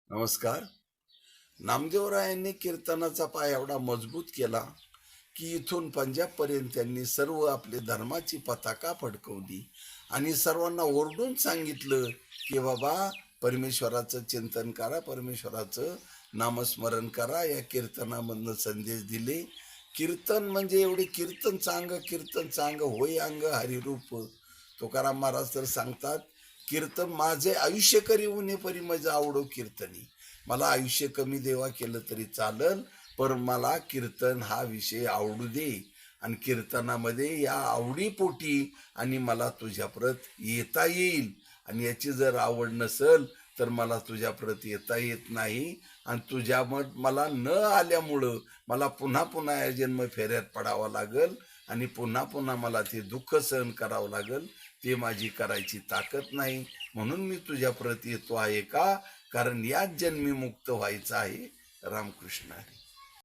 नमस्कार. नामदेवरायांनी कीर्तनाचा पाय एवढा मजबूत केला, की इथून पंजाबपर्यंत त्यांनी सर्व आपली धर्माची पताका फडकवली आणि सर्वांना ओरडून सांगितलं, की बाबा परमेश्वराचं चिंतन करा, परमेश्वराचं नामस्मरण करा. या कीर्तनामधनं संदेश दिले. कीर्तन म्हणजे एवढे कीर्तन चांग होय अंग हरिरूप. तुकाराम महाराज तर सांगतात, कीर्तन माझे आयुष्य करी उणे परी मज आवडो कीर्तनी. मला आयुष्य कमी देवा केलं तरी चालल, पण मला कीर्तन हा विषय आवडू दे. आणि कीर्तनामध्ये या आवडीपोटी आणि मला तुझ्याप्रत येता येईल. आणि याची जर आवड नसल तर मला तुझ्याप्रत येता येत नाही. आणि मला न आल्यामुळं मला पुन्हा पुन्हा या जन्म फेऱ्यात पडावं लागल आणि पुन्हा पुन्हा मला ते दुःख सहन करावं लागल. ते माझी करायची ताकद नाही. म्हणून मी तुझ्याप्रत येतो आहे का, कारण याच जन्मी मुक्त व्हायचं आहे. रामकृष्ण हरी.